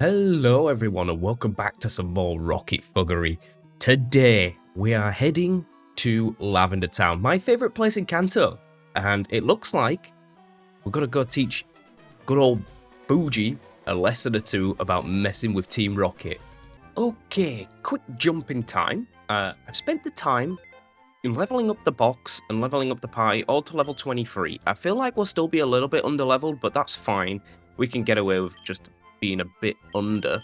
Hello everyone and welcome back to some more Rocket Fuggery. Today we are heading to Lavender Town, my favourite place in Kanto. And it looks like we're going to go teach good old Fuji a lesson or two about messing with Team Rocket. Okay, quick jump in time. I've spent the time in leveling up the box and leveling up the party all to level 23. I feel like we'll still be a little bit under leveled, but that's fine. We can get away with just being a bit under.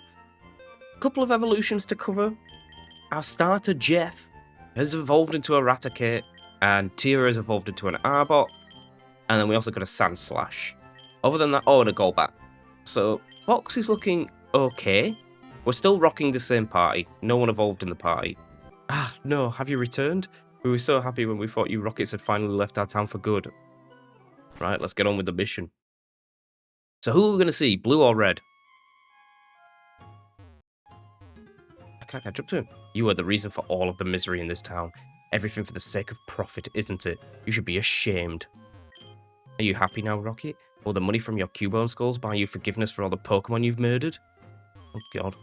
Couple of evolutions to cover. Our starter Jeff has evolved into a Raticate, and Tira has evolved into an Arbok, and then we also got a Sand Slash. Other than that, and a Golbat. So box is looking okay. We're still rocking the same party. No one evolved in the party. Ah, no, have you returned? We were so happy when we thought you Rockets had finally left our town for good. Right, let's get on with the mission. So who are we going to see, blue or red? I can't catch up to him. You are the reason for all of the misery in this town. Everything for the sake of profit, isn't it? You should be ashamed. Are you happy now, Rocket? Will the money from your Cubone skulls buy you forgiveness for all the Pokemon you've murdered? Oh god.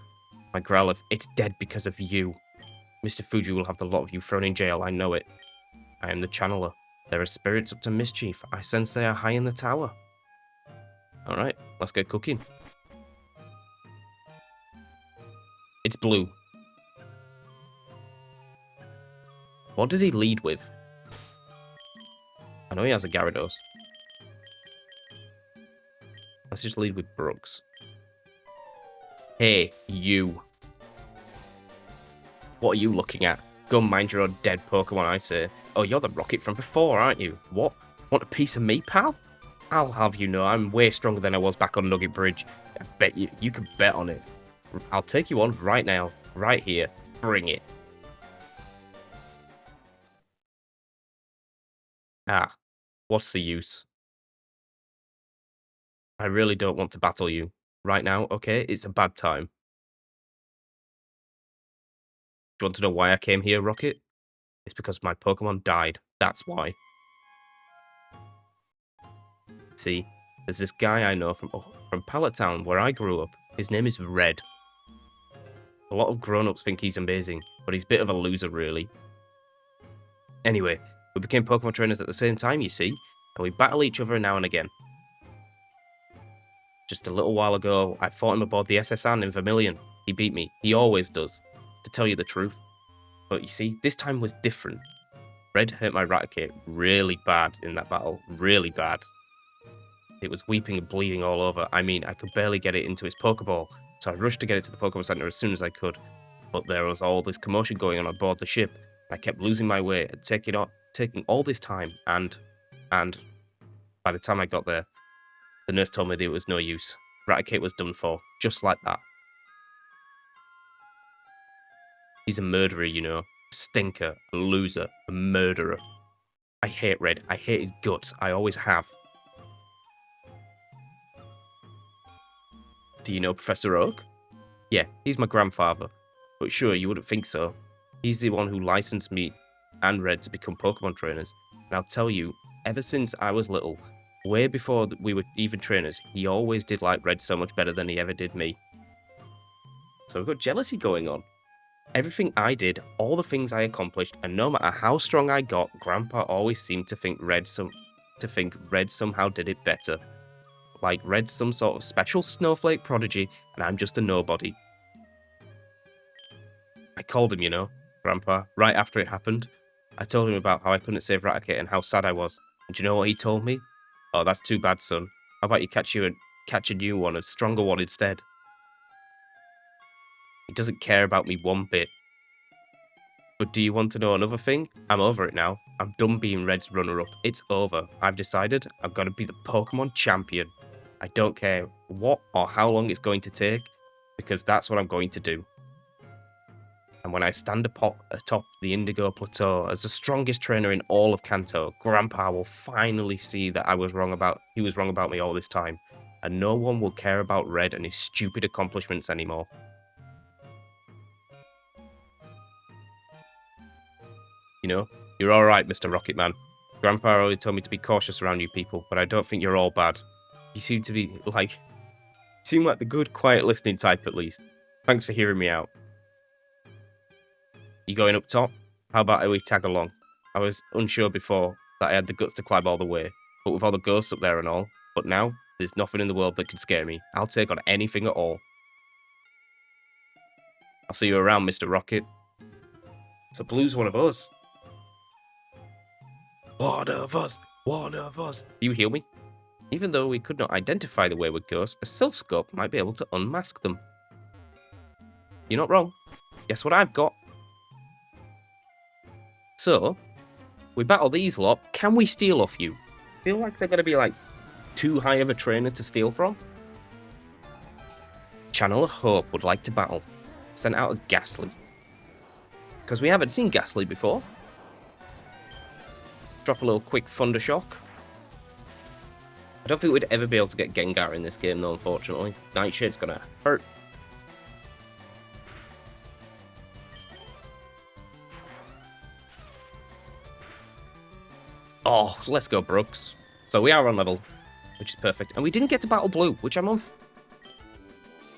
My Growlithe, it's dead because of you. Mr. Fuji will have the lot of you thrown in jail, I know it. I am the channeler. There are spirits up to mischief. I sense they are high in the tower. Alright, let's get cooking. It's blue. What does he lead with? I know he has a Gyarados. Let's just lead with Brooks. Hey, you. What are you looking at? Go mind your own dead Pokemon, I say. Oh, you're the Rocket from before, aren't you? What? Want a piece of me, pal? I'll have you know, I'm way stronger than I was back on Nugget Bridge. I bet you can bet on it. I'll take you on right now. Right here. Bring it. Ah, what's the use? I really don't want to battle you. Right now, okay? It's a bad time. Do you want to know why I came here, Rocket? It's because my Pokemon died. That's why. See, there's this guy I know from Pallet Town, where I grew up. His name is Red. A lot of grown-ups think he's amazing, but he's a bit of a loser, really. Anyway, we became Pokemon trainers at the same time, you see, and we battle each other now and again. Just a little while ago, I fought him aboard the SS Anne in Vermilion. He beat me. He always does, to tell you the truth. But you see, this time was different. Red hurt my Raticate really bad in that battle. Really bad. It was weeping and bleeding all over. I mean, I could barely get it into its Pokeball, so I rushed to get it to the Pokemon Center as soon as I could. But there was all this commotion going on aboard the ship, and I kept losing my way and taking all this time, and by the time I got there, the nurse told me that it was no use. Raticate was done for, just like that. He's a murderer, you know. A stinker, a loser, a murderer. I hate Red. I hate his guts. I always have. Do you know Professor Oak? Yeah, he's my grandfather. But sure, you wouldn't think so. He's the one who licensed me and Red to become Pokemon trainers. And I'll tell you, ever since I was little, way before we were even trainers, he always did like Red so much better than he ever did me. So we've got jealousy going on. Everything I did, all the things I accomplished, and no matter how strong I got, Grandpa always seemed to think Red somehow did it better. Like Red's some sort of special snowflake prodigy, and I'm just a nobody. I called him, you know, Grandpa, right after it happened. I told him about how I couldn't save Raticate and how sad I was. And do you know what he told me? Oh, that's too bad, son. How about you catch a new one, a stronger one instead? He doesn't care about me one bit. But do you want to know another thing? I'm over it now. I'm done being Red's runner-up. It's over. I've decided I've got to be the Pokemon champion. I don't care what or how long it's going to take, because that's what I'm going to do. And when I stand atop the Indigo Plateau as the strongest trainer in all of Kanto, Grandpa will finally see that he was wrong about me all this time, and no one will care about Red and his stupid accomplishments anymore. You know, you're alright, Mr. Rocket Man. Grandpa always told me to be cautious around you people, but I don't think you're all bad. You seem to be, like, Seem like the good, quiet listening type at least. Thanks for hearing me out. You going up top? How about we tag along? I was unsure before that I had the guts to climb all the way, but with all the ghosts up there and all. But now, there's nothing in the world that can scare me. I'll take on anything at all. I'll see you around, Mr. Rocket. So Blue's one of us. One of us. One of us. Do you heal me? Even though we could not identify the wayward ghosts, a self-scope might be able to unmask them. You're not wrong. Guess what I've got? So, we battle these lot. Can we steal off you? Feel like they're going to be like too high of a trainer to steal from? Channel of Hope would like to battle. Sent out a Ghastly. Because we haven't seen Ghastly before. Drop a little quick Thundershock. I don't think we'd ever be able to get Gengar in this game though, unfortunately. Nightshade's going to hurt. Oh, let's go, Brooks. So we are on level, which is perfect. And we didn't get to battle Blue, which I'm a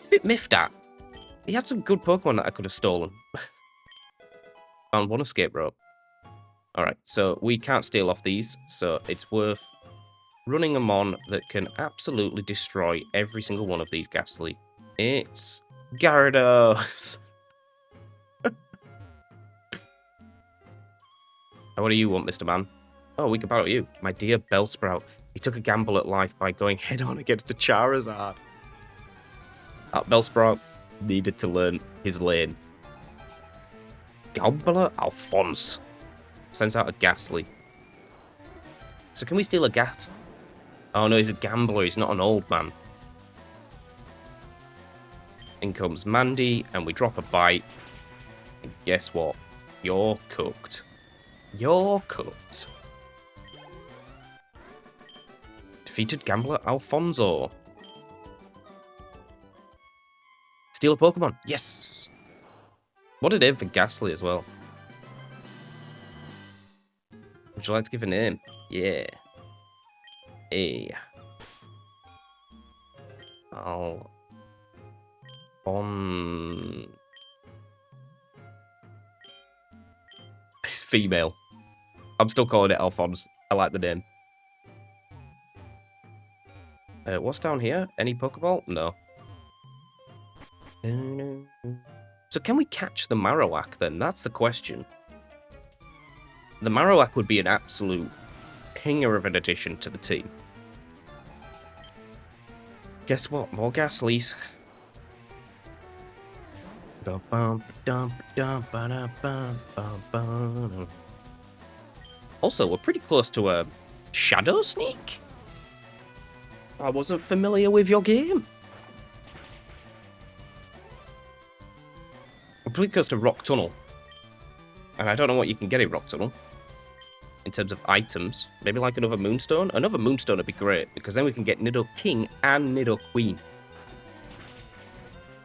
bit miffed at. He had some good Pokemon that I could have stolen. Found one escape rope. Alright, so we can't steal off these, so it's worth running them on that can absolutely destroy every single one of these Ghastly. It's Gyarados. What do you want, Mr. Man? Oh, we can battle you. My dear Bellsprout. He took a gamble at life by going head-on against the Charizard. That Bellsprout needed to learn his lane. Gambler Alphonse. Sends out a Ghastly. So can we steal a gas? Oh no, he's a gambler. He's not an old man. In comes Mandy, and we drop a bite. And guess what? You're cooked. You're cooked. Defeated Gambler Alfonso. Steal a Pokemon. Yes! What a name for Ghastly as well. Would you like to give a name? Yeah. A. It's female. I'm still calling it Alphonse. I like the name. What's down here? Any Pokeball? No. So can we catch the Marowak then? That's the question. The Marowak would be an absolute pinger of an addition to the team. Guess what? More Ghastlies. Also, we're pretty close to a Shadow Sneak. I wasn't familiar with your game. We're pretty close to Rock Tunnel. And I don't know what you can get in Rock Tunnel. In terms of items. Maybe like another Moonstone? Another Moonstone would be great, because then we can get Nido King and Nido Queen.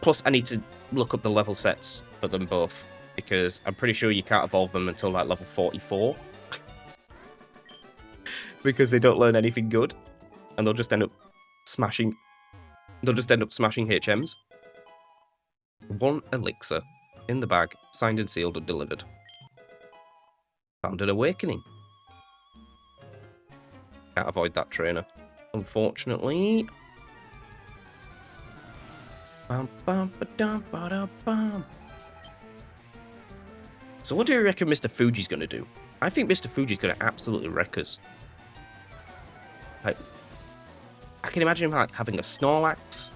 Plus, I need to look up the level sets for them both, because I'm pretty sure you can't evolve them until like level 44. Because they don't learn anything good. And they'll just end up smashing... They'll just end up smashing HMs. 1 elixir. In the bag. Signed and sealed and delivered. Found an awakening. Can't avoid that trainer. Unfortunately. So what do you reckon Mr. Fuji's going to do? I think Mr. Fuji's going to absolutely wreck us. Like, I can imagine him like having a Snorlax.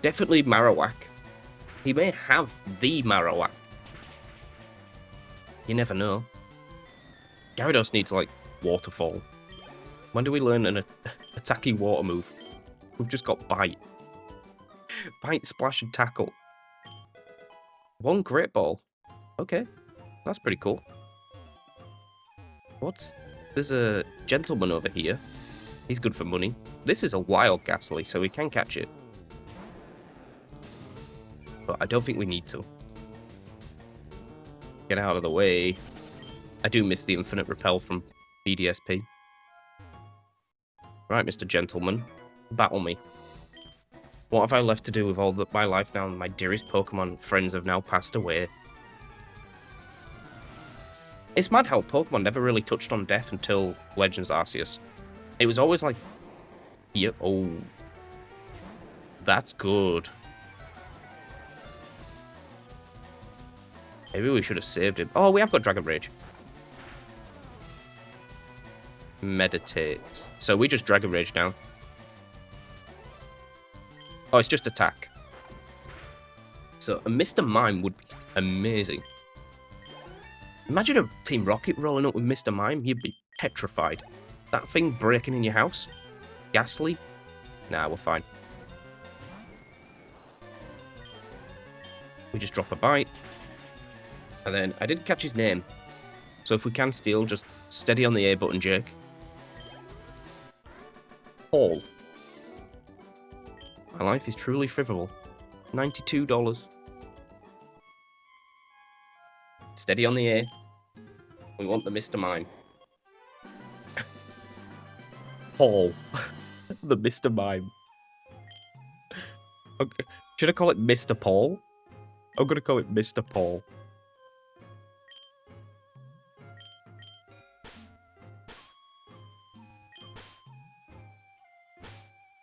Definitely Marowak. He may have the Marowak. You never know. Gyarados needs, like, Waterfall. When do we learn an attacking water move? We've just got Bite. Bite, Splash, and Tackle. 1 Great Ball. Okay. That's pretty cool. There's a gentleman over here. He's good for money. This is a wild Ghastly, so we can catch it. But I don't think we need to. Get out of the way. I do miss the infinite repel from BDSP. Right, Mr. Gentleman. Battle me. What have I left to do with all my life now? My dearest Pokemon friends have now passed away. It's mad how Pokemon never really touched on death until Legends Arceus. It was always like, yeah, oh, that's good. Maybe we should have saved him. Oh, we have got Dragon Rage. Meditate. So we just Dragon Rage now. Oh, it's just attack. So a Mr. Mime would be amazing. Imagine a Team Rocket rolling up with Mr. Mime. You'd be petrified. That thing breaking in your house? Ghastly? Nah, we're fine. We just drop a bite. And then, I didn't catch his name. So if we can steal, just steady on the A button, Jake. Paul. My life is truly frivol. $92. Steady on the A. We want the Mr. Mime. Paul. The Mr. Mime. Okay. Should I call it Mr. Paul? I'm gonna call it Mr. Paul.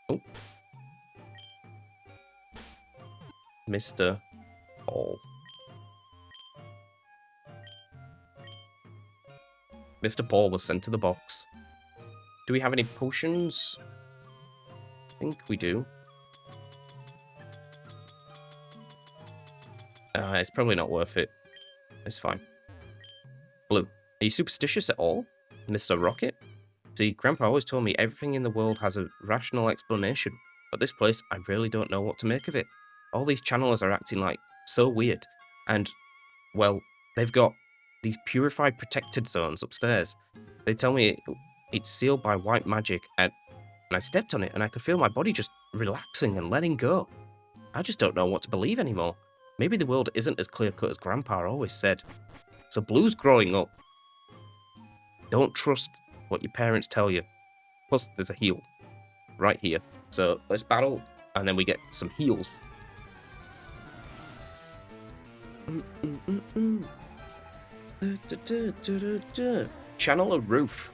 Oh. Mr. Paul. Mr. Paul was sent to the box. Do we have any potions? I think we do. It's probably not worth it. It's fine. Blue. Are you superstitious at all, Mr. Rocket? See, Grandpa always told me everything in the world has a rational explanation, but this place, I really don't know what to make of it. All these channelers are acting like so weird, and, well, they've got these purified protected zones upstairs. They tell me it's sealed by white magic, and I stepped on it, and I could feel my body just relaxing and letting go. I just don't know what to believe anymore. Maybe the world isn't as clear-cut as Grandpa always said. So Blue's growing up. Don't trust what your parents tell you. Plus, there's a heal right here. So let's battle, and then we get some heals. Channel a roof.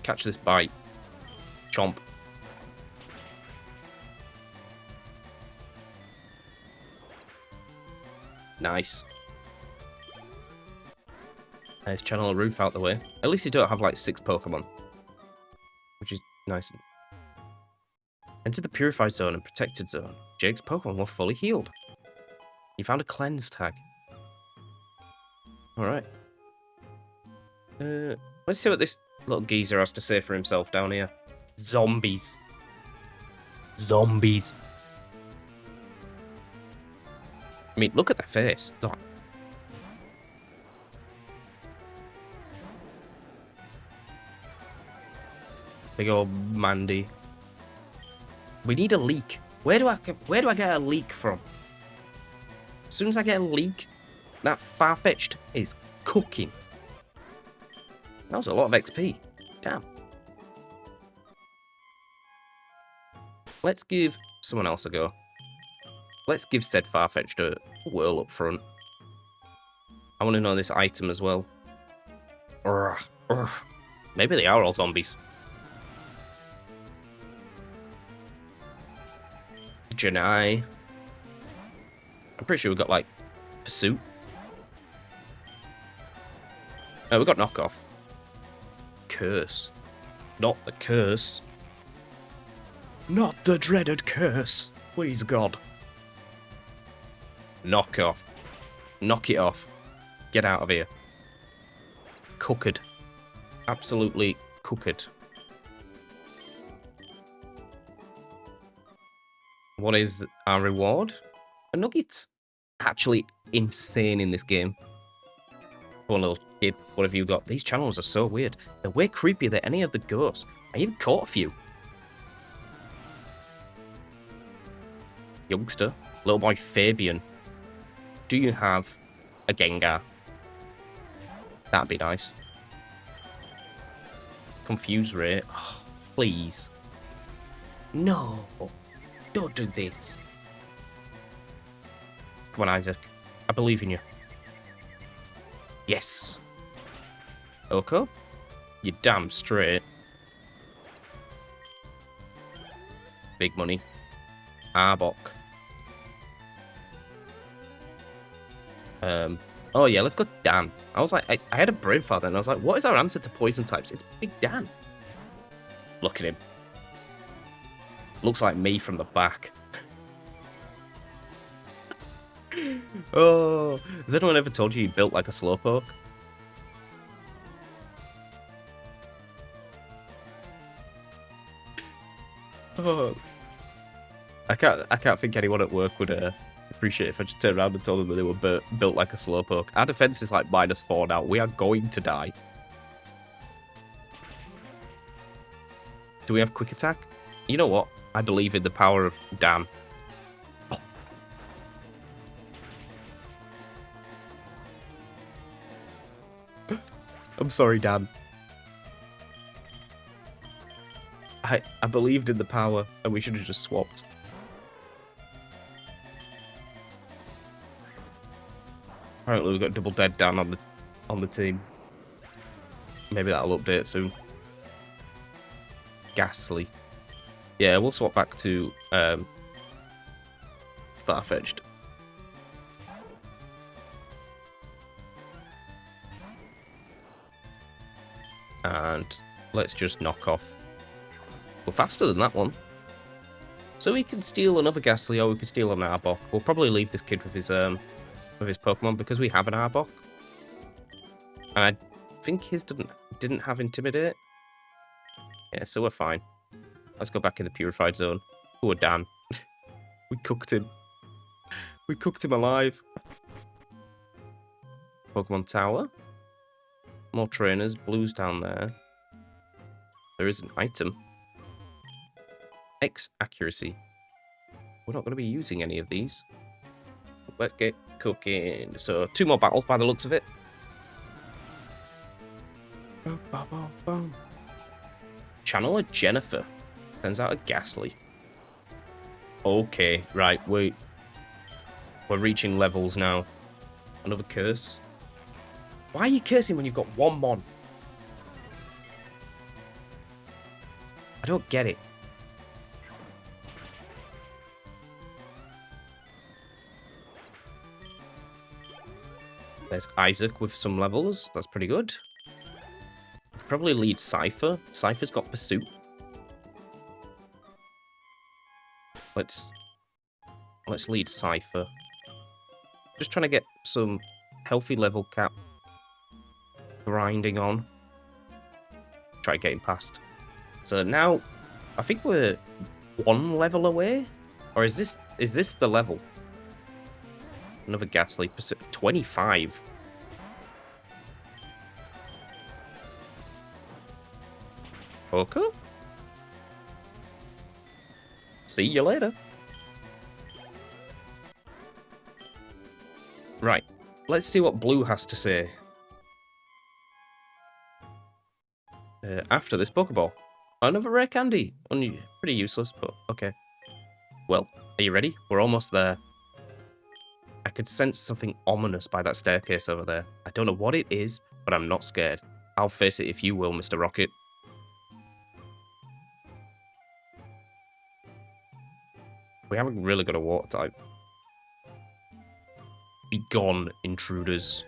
Catch this bite. Chomp. Nice. Let's channel a roof out the way. At least you don't have like 6 Pokemon. Which is nice. Enter the purified zone and protected zone. Jake's Pokemon were fully healed. You found a cleanse tag. Alright. Let's see what this little geezer has to say for himself down here. Zombies. Zombies. I mean, look at their face. Oh. Big old Mandy. We need a leak. Where do I get a leak from? As soon as I get a leak, that Farfetch'd is cooking. That was a lot of XP. Damn. Let's give someone else a go. Let's give said Farfetch'd a whirl up front. I want to know this item as well. Urgh, urgh. Maybe they are all zombies. Janai. I'm pretty sure we've got, like, Pursuit. Oh, we've got Knockoff. Curse. Not the curse. Not the dreaded curse. Please, God. Knock off. Knock it off. Get out of here. Cooked. Absolutely cooked. What is our reward? A nugget. Actually insane in this game. Come on, little kid. What have you got? These channels are so weird. They're way creepier than any of the ghosts. I even caught a few. Youngster. Little boy Fabian. Do you have a Gengar? That'd be nice. Confuse rate. Oh, please. No. Don't do this. Come on, Isaac. I believe in you. Yes. Okay. You're damn straight. Big money. Arbok. Oh yeah, let's go Dan. I was like, I had a brain fart then. I was like, what is our answer to poison types? It's Big Dan. Look at him. Looks like me from the back. Oh, has anyone ever told you built like a slowpoke? Oh, I can't think anyone at work would appreciate if I just turned around and told them that they were built like a slowpoke. Our defense is like -4 now. We are going to die. Do we have quick attack? You know what? I believe in the power of Dan. Oh. I'm sorry, Dan. I believed in the power, and we should have just swapped. Apparently, we've got double dead Dan on the team. Maybe that'll update soon. Ghastly. Yeah, we'll swap back to Farfetch'd. And let's just knock off. We're faster than that one. So we can steal another Ghastly, or we can steal an Arbok. We'll probably leave this kid with his Pokemon because we have an Arbok. And I think his didn't have Intimidate. Yeah, so we're fine. Let's go back in the Purified Zone. Poor Dan. We cooked him. We cooked him alive. Pokemon Tower. More trainers. Blue's down there. There is an item. X accuracy. We're not going to be using any of these. Let's get cooking. So 2 more battles by the looks of it. Channel a Jennifer. Turns out a Ghastly. Okay, right, we're reaching levels now. Another curse. Why are you cursing when you've got 1 mon? I don't get it. There's Isaac with some levels. That's pretty good. Probably lead Cypher. Cypher's got Pursuit. Let's lead Cypher. Just trying to get some healthy level cap grinding on. Try getting past. So now, I think we're 1 level away, or is this the level? Another Ghastly. 25. Okay. See you later. Right. Let's see what Blue has to say. After this Pokeball. Another rare candy. Pretty useless, but okay. Well, are you ready? We're almost there. I could sense something ominous by that staircase over there. I don't know what it is, but I'm not scared. I'll face it if you will, Mr. Rocket. We haven't really got a water type. Be gone, intruders.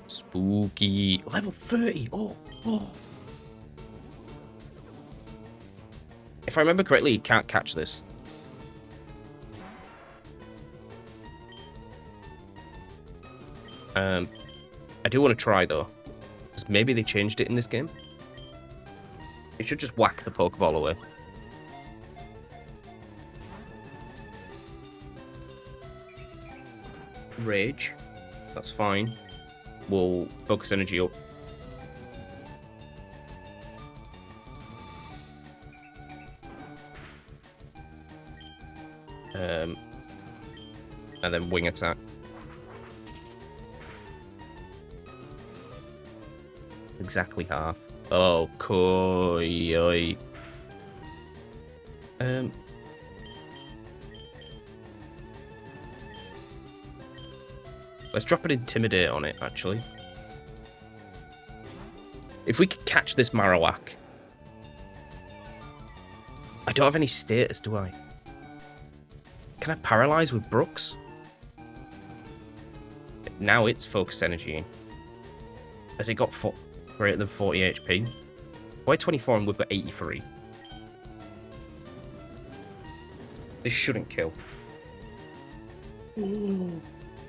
Spooky. Level 30. Oh. If I remember correctly, you can't catch this. I do want to try, though. Because maybe they changed it in this game. It should just whack the Pokeball away. Rage. That's fine. We'll focus energy up. And then wing attack. Exactly half. Oh, coy. Let's drop an Intimidate on it, actually. If we could catch this Marowak. I don't have any status, do I? Can I paralyze with Brooks? Now it's focus energy. Has it got greater than 40 HP? Why 24 and we've got 83? This shouldn't kill. Ooh,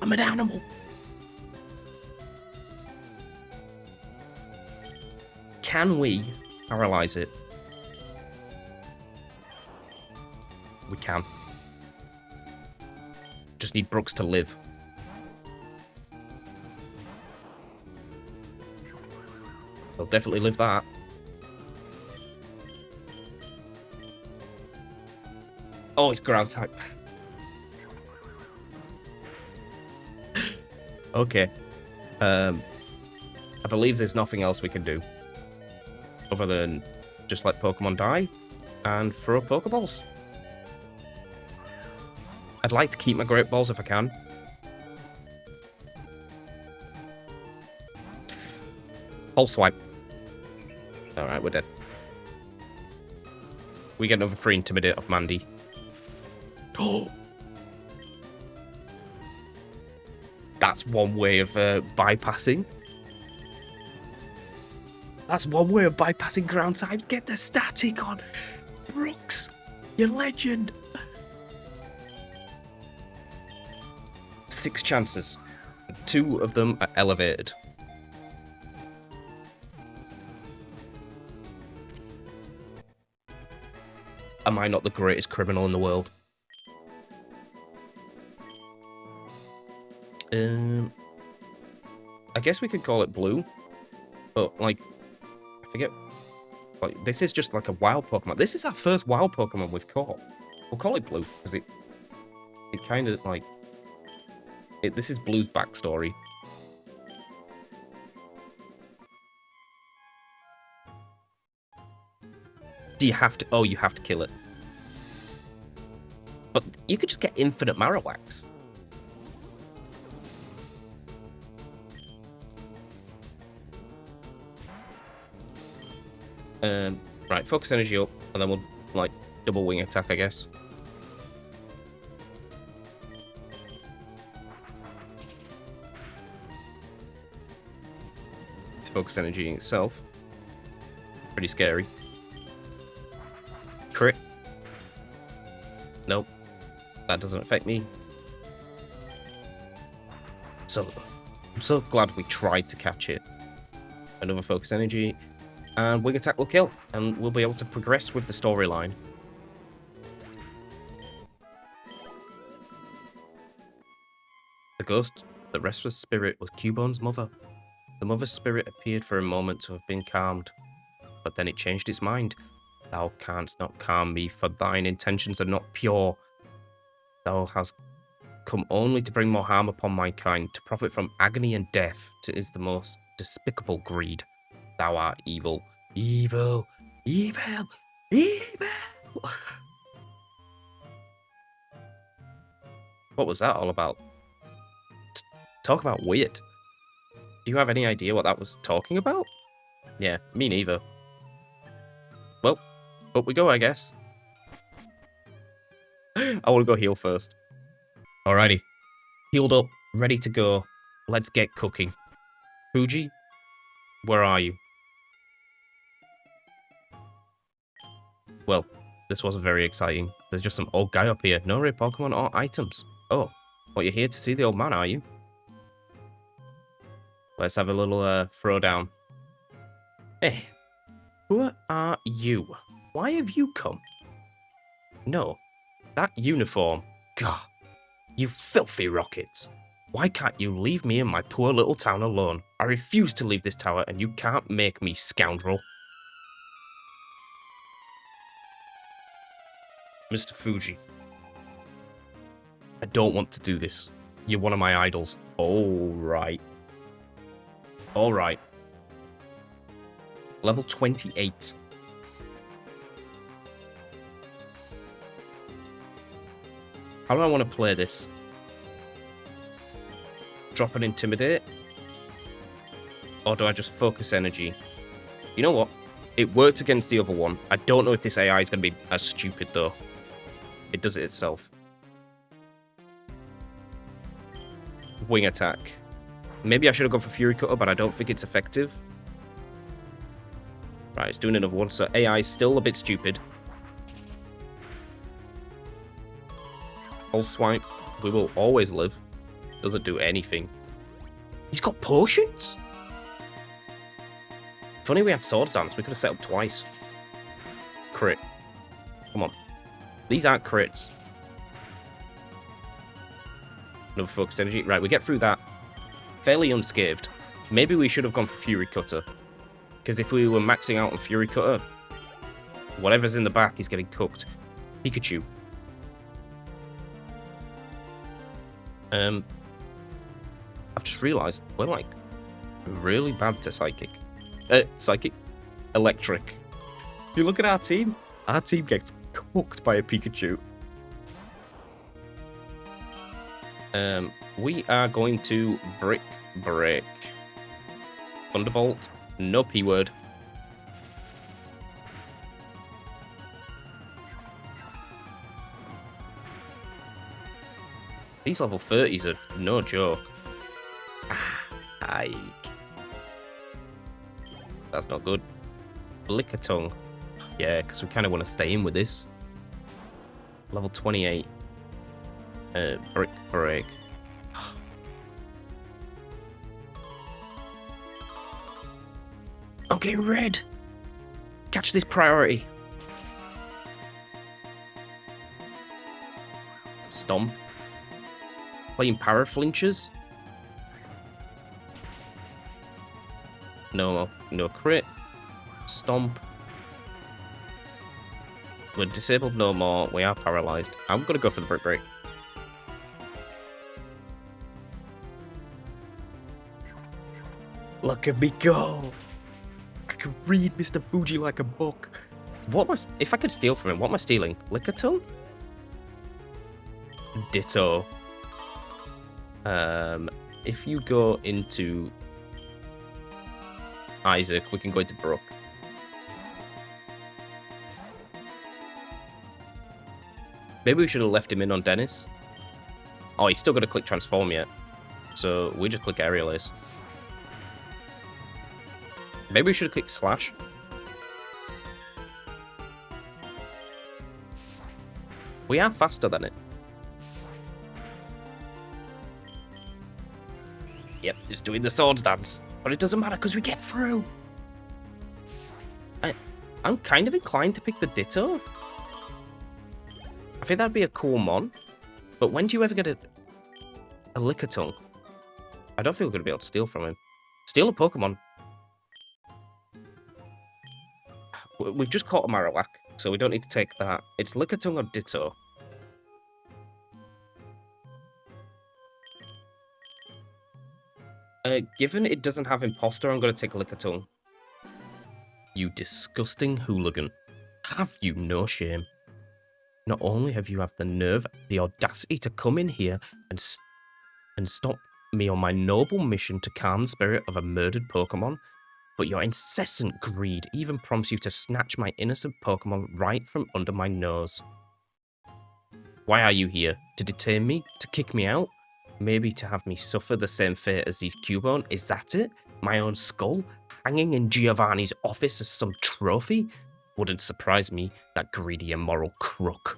I'm an animal. Can we paralyze it? We can. Just need Brooks to live. He'll definitely live that. Oh, it's ground type. Okay. I believe there's nothing else we can do. Other than just let Pokemon die and throw Pokeballs. I'd like to keep my Great Balls if I can. Pulse Swipe. Alright, we're dead. We get another free Intimidate off Mandy. Oh! That's one way of bypassing. That's one way of bypassing ground types. Get the static on. Brooks, you legend. 6 chances. 2 of them are elevated. Am I not the greatest criminal in the world? I guess we could call it blue. But, like, I forget. Like, this is just like a wild Pokemon. This is our first wild Pokemon we've caught. We'll call it blue, because it kind of, like... this is Blue's backstory. Do you have to... Oh, you have to kill it. But you could just get infinite Marowaks. Right, focus energy up, and then we'll, like, double wing attack, I guess. It's focus energy in itself. Pretty scary. Crit. Nope. That doesn't affect me. So, I'm so glad we tried to catch it. Another focus energy. And wing attack will kill, and we'll be able to progress with the storyline. The ghost, the restless spirit, was Cubone's mother. The mother's spirit appeared for a moment to have been calmed, but then it changed its mind. Thou canst not calm me, for thine intentions are not pure. Thou hast come only to bring more harm upon mankind, to profit from agony and death. It is the most despicable greed. Thou art evil. Evil. Evil. Evil. What was that all about? Talk about weird. Do you have any idea what that was talking about? Yeah, me neither. Well, up we go, I guess. I want to go heal first. Alrighty. Healed up, ready to go. Let's get cooking. Fuji, where are you? Well, this wasn't very exciting. There's just some old guy up here. No rare Pokemon or items. Oh, well, you're here to see the old man, are you? Let's have a little throwdown. Hey, who are you? Why have you come? No, that uniform. God, you filthy rockets. Why can't you leave me in my poor little town alone? I refuse to leave this tower, and you can't make me, scoundrel. Mr. Fuji, I don't want to do this. You're one of my idols. All right. All right. Level 28. How do I want to play this? Drop and Intimidate? Or do I just focus energy? You know what? It worked against the other one. I don't know if this AI is going to be as stupid, though. It does it itself. Wing attack. Maybe I should have gone for Fury Cutter, but I don't think it's effective. Right, it's doing another one, so AI is still a bit stupid. Pulse Swipe. We will always live. Doesn't do anything. He's got potions? If only we had Swords Dance, we could have set up twice. Crit. Come on. These aren't crits. Another focused energy. Right, we get through that fairly unscathed. Maybe we should have gone for Fury Cutter. Because if we were maxing out on Fury Cutter, whatever's in the back is getting cooked. Pikachu. I've just realised we're like really bad to Psychic. Electric. If you look at our team gets cooked by a Pikachu. We are going to Brick Break. Thunderbolt. No P word. These level 30s are no joke. Ike. That's not good. Lickitung. Yeah, because we kind of want to stay in with this. Level 28. Brick Break. I'm getting red. Catch this priority. Stomp. Playing Para Flinches. No crit. Stomp. We're disabled no more. We are paralyzed. I'm going to go for the Brick Break. Look at me go. I can read Mr. Fuji like a book. What am I, if I could steal from him, what am I stealing? Lickitung? Ditto. If you go into Isaac, we can go into Brook. Maybe we should have left him in on Dennis. Oh, he's still got to click Transform yet. So we just click Aerial Ace. Maybe we should have clicked Slash. We are faster than it. Yep, it's doing the Swords Dance. But it doesn't matter because we get through. I'm kind of inclined to pick the Ditto. I think that'd be a cool mon. But when do you ever get a Lickitung? I don't think we're going to be able to steal from him. Steal a Pokemon. We've just caught a Marowak, so we don't need to take that. It's Lickitung or Ditto. Given it doesn't have Imposter, I'm going to take Lickitung. You disgusting hooligan. Have you no shame? Not only have you the nerve, the audacity to come in here and stop me on my noble mission to calm the spirit of a murdered Pokemon, but your incessant greed even prompts you to snatch my innocent Pokemon right from under my nose. Why are you here? To detain me? To kick me out? Maybe to have me suffer the same fate as these Cubone? Is that it? My own skull? Hanging in Giovanni's office as some trophy? Wouldn't surprise me, that greedy immoral crook.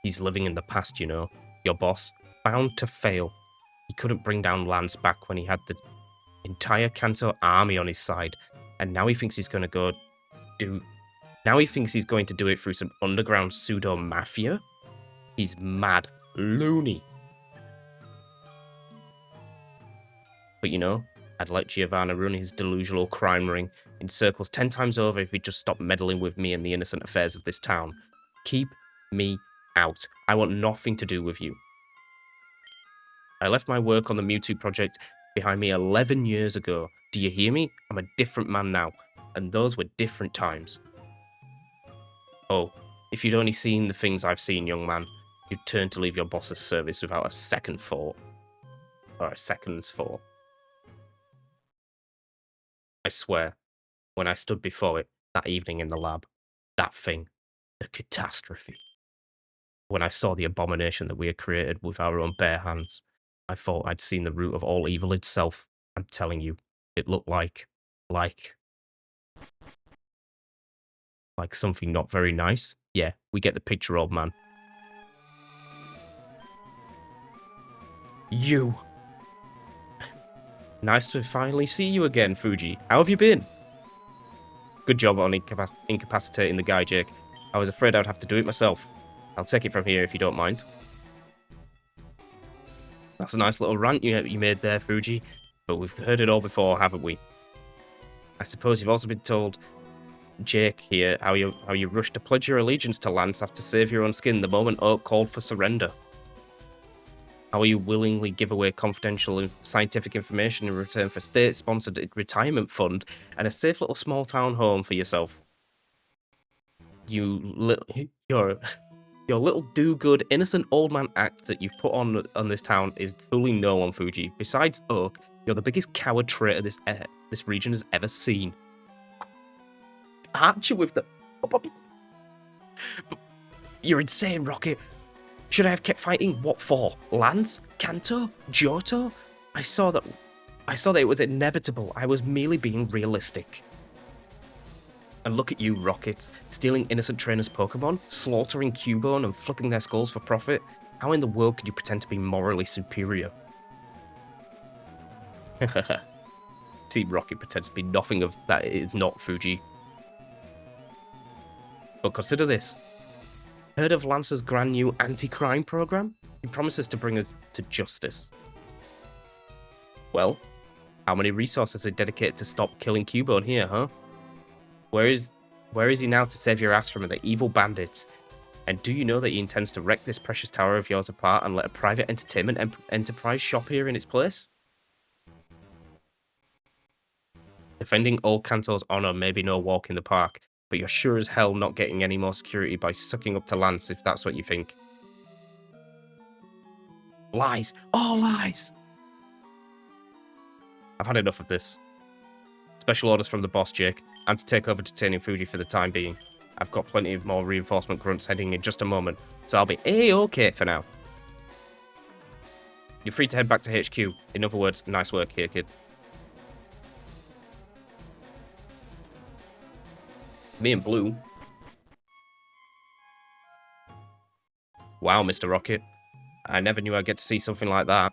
He's living in the past, you know. Your boss, bound to fail. He couldn't bring down Lance back when he had the entire Kanto army on his side, and now he thinks he's going to do it through some underground pseudo-mafia? He's mad. Loony. But you know, I'd let Giovanna run his delusional crime ring in circles 10 times over if he'd just stop meddling with me and the innocent affairs of this town. Keep me out. I want nothing to do with you. I left my work on the Mewtwo project behind me 11 years ago. Do you hear me? I'm a different man now. And those were different times. Oh, if you'd only seen the things I've seen, young man, you'd turn to leave your boss's service without a second thought. Or a second's thought. I swear, when I stood before it that evening in the lab, that thing, the catastrophe. When I saw the abomination that we had created with our own bare hands, I thought I'd seen the root of all evil itself. I'm telling you, it looked like something not very nice. Yeah, we get the picture, old man. You! Nice to finally see you again, Fuji. How have you been? Good job on incapacitating the guy, Jake. I was afraid I'd have to do it myself. I'll take it from here if you don't mind. That's a nice little rant you made there, Fuji. But we've heard it all before, haven't we? I suppose you've also been told, Jake here, how you rushed to pledge your allegiance to Lance after save your own skin the moment Oak called for surrender. How you willingly give away confidential and scientific information in return for state-sponsored retirement fund and a safe little small-town home for yourself. Your little do-good, innocent old man act that you've put on this town is fooling no one, Fuji. Besides Oak, you're the biggest coward traitor this region has ever seen. Aren't you with the... You're insane, Rocket. Should I have kept fighting? What for? Lance? Kanto? Johto? I saw that it was inevitable. I was merely being realistic. And look at you, Rockets, stealing innocent trainers' Pokémon, slaughtering Cubone and flipping their skulls for profit. How in the world could you pretend to be morally superior? Team Rocket pretends to be nothing of that it is not, Fuji. But consider this. Heard of Lance's grand new anti-crime program? He promises to bring us to justice. Well, how many resources are dedicated to stop killing Cubone here, huh? Where is he now to save your ass from the evil bandits? And do you know that he intends to wreck this precious tower of yours apart and let a private entertainment enterprise shop here in its place? Defending old Kanto's honor may be no walk in the park, but you're sure as hell not getting any more security by sucking up to Lance if that's what you think. Lies! All lies! I've had enough of this. Special orders from the boss, Jake. I'm to take over detaining Fuji for the time being. I've got plenty of more reinforcement grunts heading in just a moment, so I'll be A-okay for now. You're free to head back to HQ. In other words, nice work here, kid. Me and Blue. Wow, Mr. Rocket. I never knew I'd get to see something like that.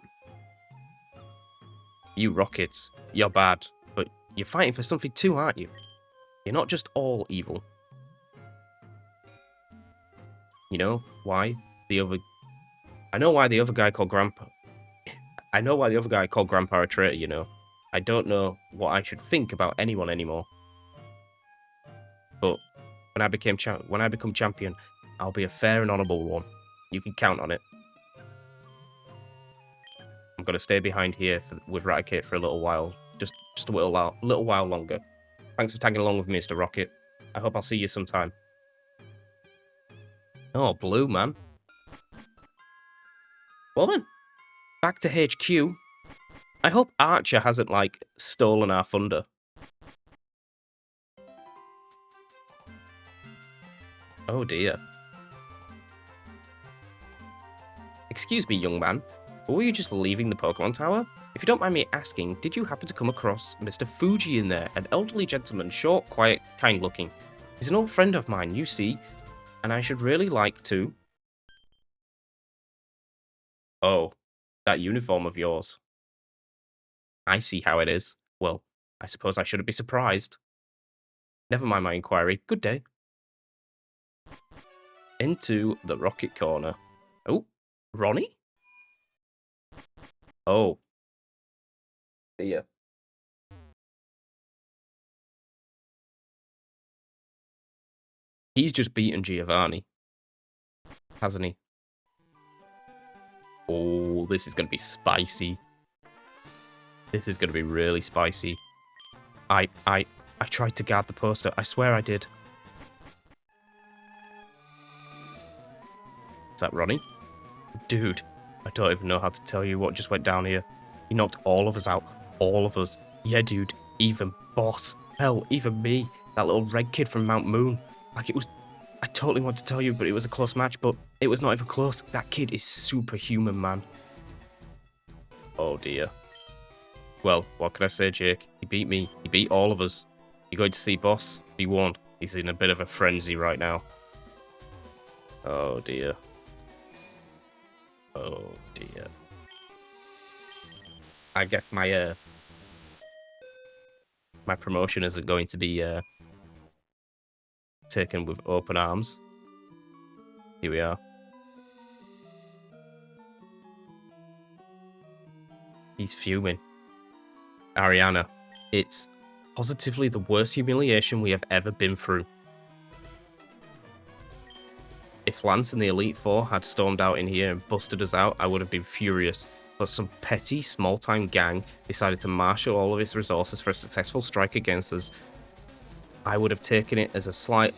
You Rockets, you're bad, but you're fighting for something too, aren't you? You're not just all evil. You know why I know why the other guy called Grandpa... I know why the other guy called Grandpa a traitor, you know. I don't know what I should think about anyone anymore. But when I become champion, I'll be a fair and honourable one. You can count on it. I'm going to stay behind here with Raticate for a little while. Just a little while longer. Thanks for tagging along with me, Mr. Rocket. I hope I'll see you sometime. Oh, Blue, man. Well then, back to HQ. I hope Archer hasn't, like, stolen our thunder. Oh dear. Excuse me, young man. Were you just leaving the Pokemon Tower? If you don't mind me asking, did you happen to come across Mr. Fuji in there? An elderly gentleman, short, quiet, kind-looking. He's an old friend of mine, you see, and I should really like to... Oh, that uniform of yours. I see how it is. Well, I suppose I shouldn't be surprised. Never mind my inquiry. Good day. Into the Rocket Corner. Oh, Ronnie? Oh. See ya. He's just beaten Giovanni, hasn't he? Oh, this is going to be spicy. This is going to be really spicy. I tried to guard the poster. I swear I did. Is that Ronnie? Dude, I don't even know how to tell you what just went down here. He knocked all of us out. All of us. Yeah, dude. Even Boss. Hell, even me. That little red kid from Mount Moon. Like, it was... I totally want to tell you, but it was a close match, but it was not even close. That kid is superhuman, man. Oh, dear. Well, what can I say, Jake? He beat me. He beat all of us. You're going to see Boss. Be warned. He's in a bit of a frenzy right now. Oh, dear. Oh, dear. I guess my promotion isn't going to be taken with open arms. Here we are. He's fuming. Ariana, it's positively the worst humiliation we have ever been through. If Lance and the Elite Four had stormed out in here and busted us out, I would have been furious. But some petty, small-time gang decided to marshal all of its resources for a successful strike against us. I would have taken it as a slight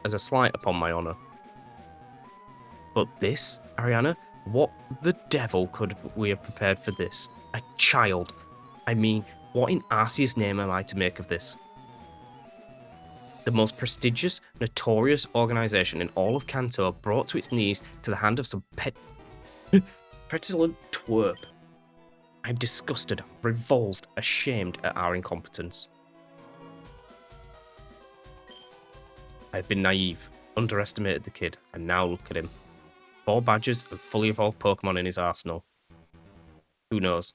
upon my honor. But this, Ariana, what the devil could we have prepared for this? A child. I mean, what in Arceus' name am I to make of this? The most prestigious, notorious organization in all of Kanto brought to its knees to the hand of some petulant twerp. I'm disgusted, revolted, ashamed at our incompetence. I've been naive, underestimated the kid, and now look at him. 4 badges and fully evolved Pokemon in his arsenal. Who knows?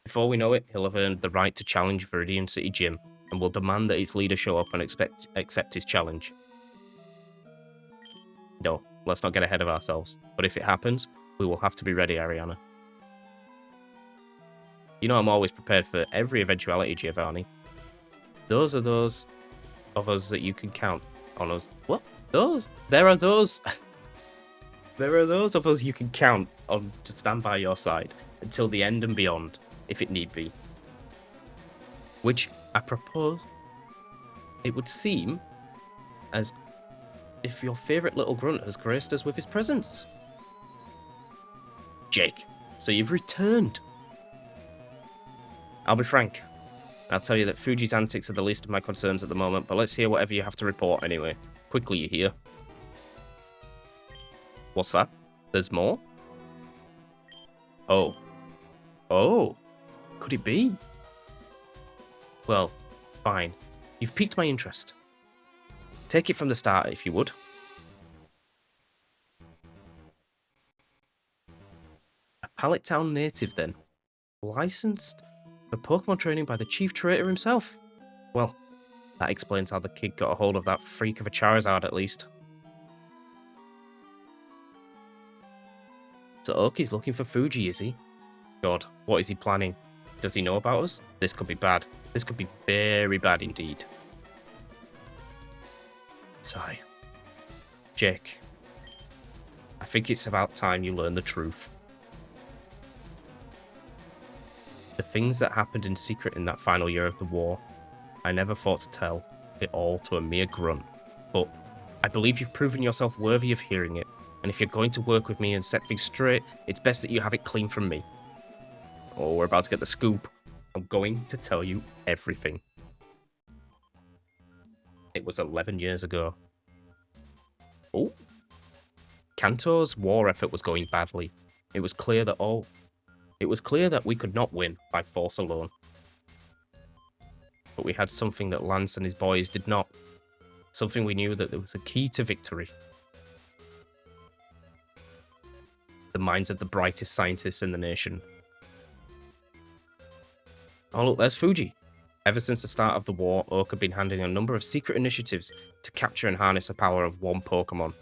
Before we know it, he'll have earned the right to challenge Viridian City Gym, and will demand that its leader show up and accept his challenge. No, let's not get ahead of ourselves. But if it happens, we will have to be ready, Ariana. You know I'm always prepared for every eventuality, Giovanni. Those are those of us that you can count on us. What? Those? There are those... There are those of us you can count on to stand by your side until the end and beyond, if it need be. Which, I propose, it would seem as if your favourite little grunt has graced us with his presence. Jake, so you've returned. I'll be frank. I'll tell you that Fuji's antics are the least of my concerns at the moment, but let's hear whatever you have to report anyway. Quickly, you hear. What's that? There's more? Oh. Oh. Could it be? Well, fine. You've piqued my interest. Take it from the start, if you would. A Pallet Town native, then. Licensed for Pokemon training by the chief trader himself. Well, that explains how the kid got a hold of that freak of a Charizard, at least. So Oki's looking for Fuji, is he? God, what is he planning? Does he know about us? This could be bad. This could be very bad indeed. Sigh. Jake, I think it's about time you learn the truth. The things that happened in secret in that final year of the war, I never thought to tell it all to a mere grunt. But I believe you've proven yourself worthy of hearing it. And if you're going to work with me and set things straight, it's best that you have it clean from me. Oh, we're about to get the scoop. I'm going to tell you everything. It was 11 years ago. Oh. Kanto's war effort was going badly. It was clear that we could not win by force alone. But we had something that Lance and his boys did not. Something we knew that there was a key to victory. The minds of the brightest scientists in the nation. Oh look, there's Fuji. Ever since the start of the war, Oak had been handling a number of secret initiatives to capture and harness the power of one Pokemon.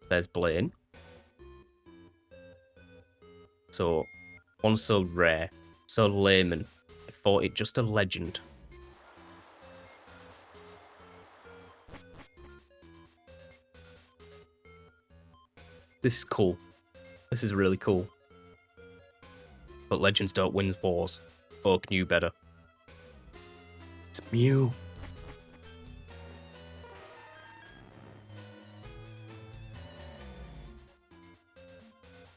There's Blaine. So, one so rare, so layman, I thought it just a legend. This is cool. This is really cool. But legends don't win wars. Oak knew better. It's Mew.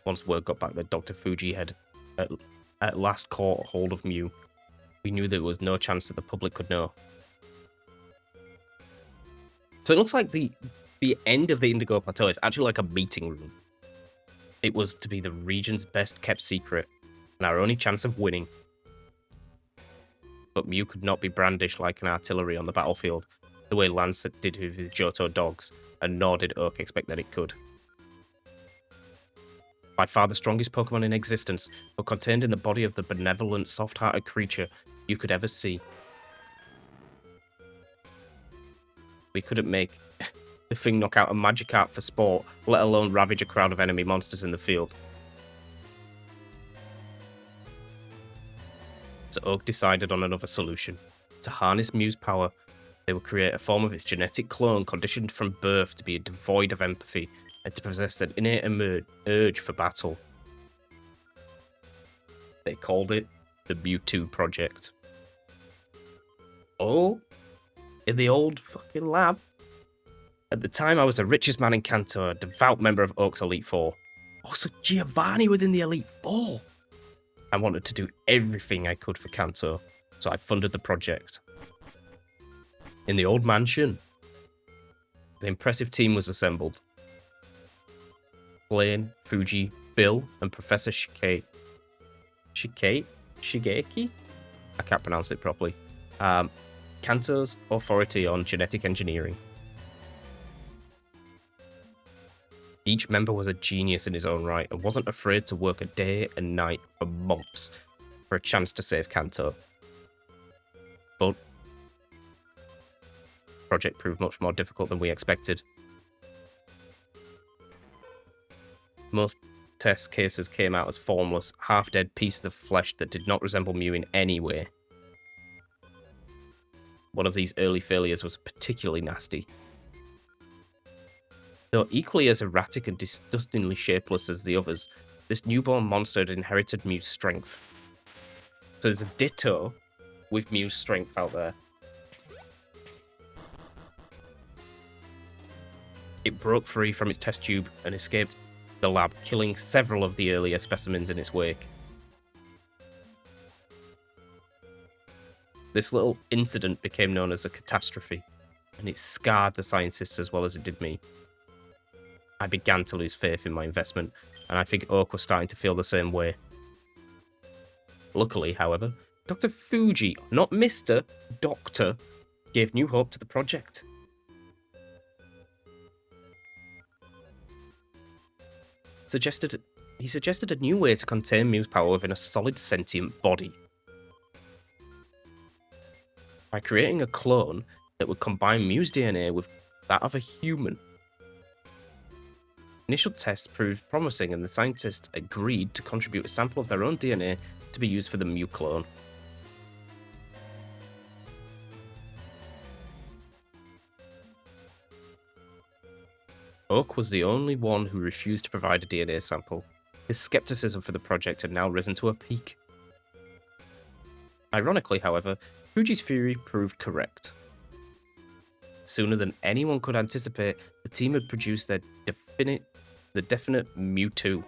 Once word got back that Dr. Fuji had at last caught hold of Mew, we knew there was no chance that the public could know. So it looks like the end of the Indigo Plateau is actually like a meeting room. It was to be the region's best kept secret, and our only chance of winning. But Mew could not be brandished like an artillery on the battlefield, the way Lance did with his Johto dogs, and nor did Oak expect that it could. By far the strongest Pokemon in existence, but contained in the body of the benevolent, soft-hearted creature you could ever see. We couldn't make the thing knock out a Magikarp for sport, let alone ravage a crowd of enemy monsters in the field. So Oak decided on another solution. To harness Mew's power, they would create a form of its genetic clone conditioned from birth to be devoid of empathy and to possess an innate urge for battle. They called it the Mewtwo Project. Oh, in the old fucking lab. At the time, I was the richest man in Kanto, a devout member of Oak's Elite Four. Oh, so Giovanni was in the Elite Four. I wanted to do everything I could for Kanto, so I funded the project. In the old mansion, an impressive team was assembled. Blaine, Fuji, Bill, and Professor Shigeki? I can't pronounce it properly. Kanto's authority on genetic engineering. Each member was a genius in his own right and wasn't afraid to work a day and night for months for a chance to save Kanto. But the project proved much more difficult than we expected. Most test cases came out as formless, half-dead pieces of flesh that did not resemble Mew in any way. One of these early failures was particularly nasty. Though equally as erratic and disgustingly shapeless as the others, this newborn monster had inherited Mew's strength. So there's a Ditto with Mew's strength out there. It broke free from its test tube and escaped the lab, killing several of the earlier specimens in its wake. This little incident became known as a catastrophe, and it scarred the scientists as well as it did me. I began to lose faith in my investment, and I think Oak was starting to feel the same way. Luckily, however, Dr. Fuji, not Mr. Doctor, gave new hope to the project. He suggested a new way to contain Mew's power within a solid sentient body. By creating a clone that would combine Mew's DNA with that of a human. Initial tests proved promising, and the scientists agreed to contribute a sample of their own DNA to be used for the Mew clone. Oak was the only one who refused to provide a DNA sample. His skepticism for the project had now risen to a peak. Ironically, however, Fuji's theory proved correct. Sooner than anyone could anticipate, the team had produced their definite Mewtwo.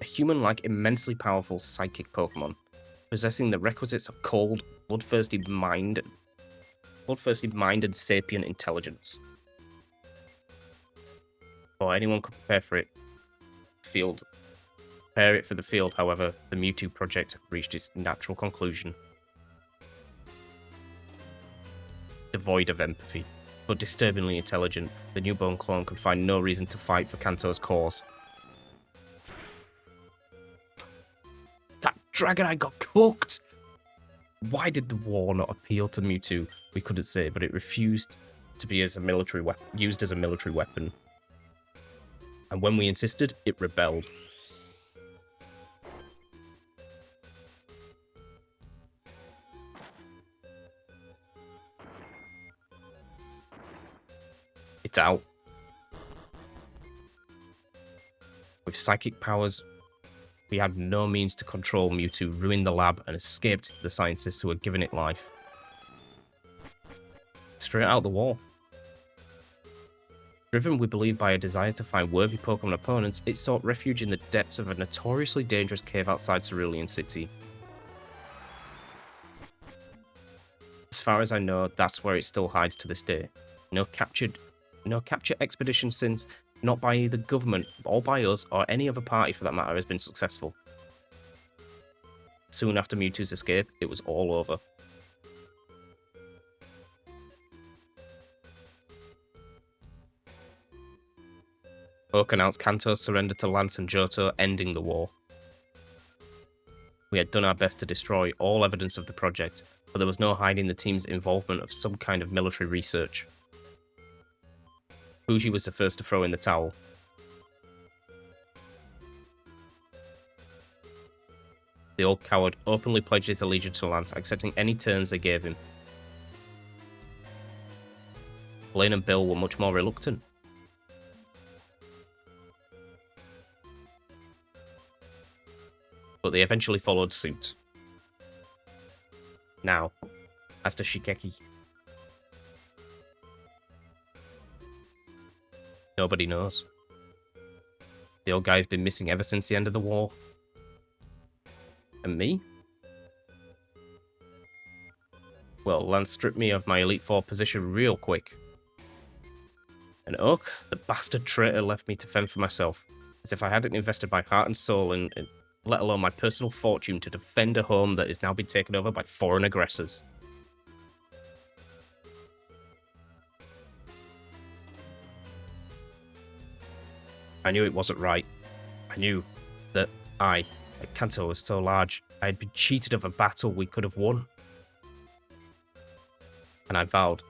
A human-like, immensely powerful psychic Pokemon, possessing the requisites of cold, bloodthirsty mind and sapient intelligence. Before anyone could prepare for it for the field, however, the Mewtwo project reached its natural conclusion. Devoid of empathy, but disturbingly intelligent, the newborn clone could find no reason to fight for Kanto's cause. That Dragonite got cooked! Why did the war not appeal to Mewtwo? We couldn't say, but it refused to be used as a military weapon. And when we insisted, it rebelled. It's out. With psychic powers We had no means to control Mewtwo, ruined the lab, and escaped the scientists who had given it life. Straight out the wall. Driven, we believe, by a desire to find worthy Pokemon opponents, it sought refuge in the depths of a notoriously dangerous cave outside Cerulean City. As far as I know, that's where it still hides to this day. No capture expedition since, not by either government, or by us, or any other party for that matter, has been successful. Soon after Mewtwo's escape, it was all over. Oak announced Kanto's surrender to Lance and Johto, ending the war. We had done our best to destroy all evidence of the project, but there was no hiding the team's involvement of some kind of military research. Fuji was the first to throw in the towel. The old coward openly pledged his allegiance to Lance, accepting any terms they gave him. Blaine and Bill were much more reluctant. But they eventually followed suit. Now, as to Jekeleke. Nobody knows. The old guy's been missing ever since the end of the war. And me? Well, Lance stripped me of my Elite Four position real quick. And Oak, the bastard traitor, left me to fend for myself, as if I hadn't invested my heart and soul in let alone my personal fortune, to defend a home that has now been taken over by foreign aggressors. I knew it wasn't right. I knew that Kanto, was so large, I had been cheated of a battle we could have won. And I vowed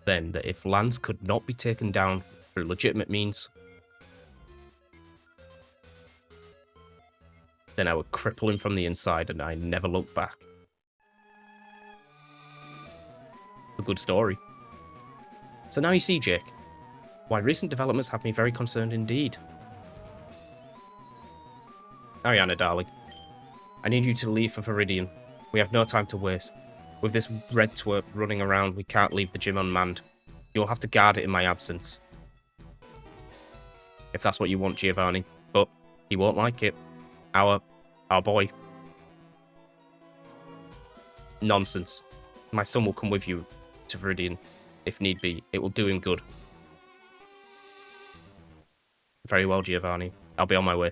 then that if Lance could not be taken down through legitimate means, then I would cripple him from the inside, and I never looked back. A good story. So now you see, Jake, why recent developments have me very concerned indeed. Ariana, darling, I need you to leave for Viridian. We have no time to waste. With this red twerp running around, we can't leave the gym unmanned. You'll have to guard it in my absence. If that's what you want, Giovanni. But he won't like it. Our boy. Nonsense. My son will come with you to Viridian, if need be. It will do him good. Very well, Giovanni. I'll be on my way.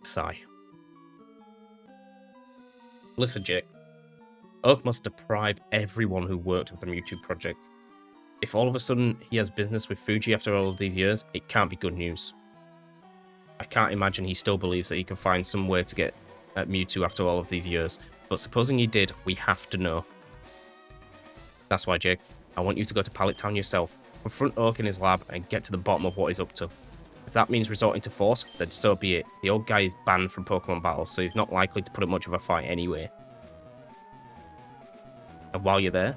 Sigh. Listen, Jake. Oak must deprive everyone who worked with the Mewtwo project. If all of a sudden he has business with Fuji after all of these years, it can't be good news. I can't imagine he still believes that he can find some way to get at Mewtwo after all of these years, but supposing he did, we have to know. That's why, Jake, I want you to go to Pallet Town yourself, confront Oak in his lab, and get to the bottom of what he's up to. If that means resorting to force, then so be it. The old guy is banned from Pokemon battles, so he's not likely to put up much of a fight anyway. And while you're there,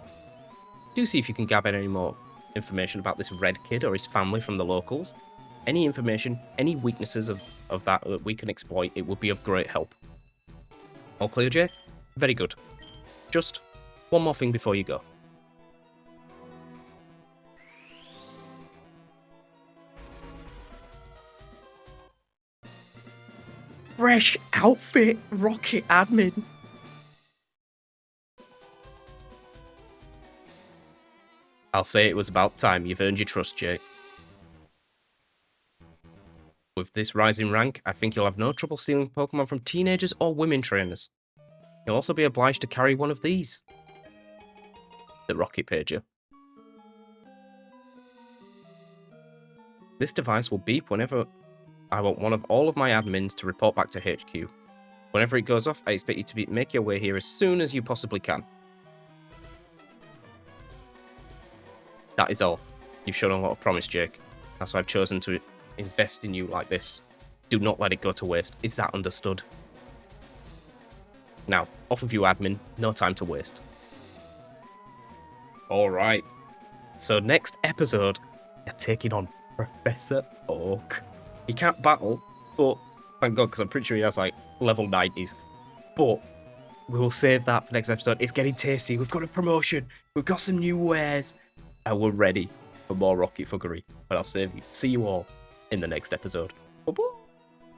do see if you can gather any more information about this red kid or his family from the locals. Any information, any weaknesses of that we can exploit, it would be of great help. All clear, Jake? Very good. Just one more thing before you go. Fresh outfit, Rocket Admin. I'll say it was about time. You've earned your trust, Jake. With this rising rank, I think you'll have no trouble stealing Pokemon from teenagers or women trainers. You'll also be obliged to carry one of these. The Rocket Pager. This device will beep whenever I want one of all of my admins to report back to HQ. Whenever it goes off, I expect you to make your way here as soon as you possibly can. That is all. You've shown a lot of promise, Jake. That's why I've chosen to invest in you like this. Do not let it go to waste. Is that understood? Now, off with you, admin. No time to waste. Alright. So next episode, you're taking on Professor Oak. He can't battle, but thank God, because I'm pretty sure he has like level 90s. But we will save that for next episode. It's getting tasty. We've got a promotion. We've got some new wares. And we're ready for more Rocket Fuggery. But I'll save you. See you all in the next episode. Bye-bye.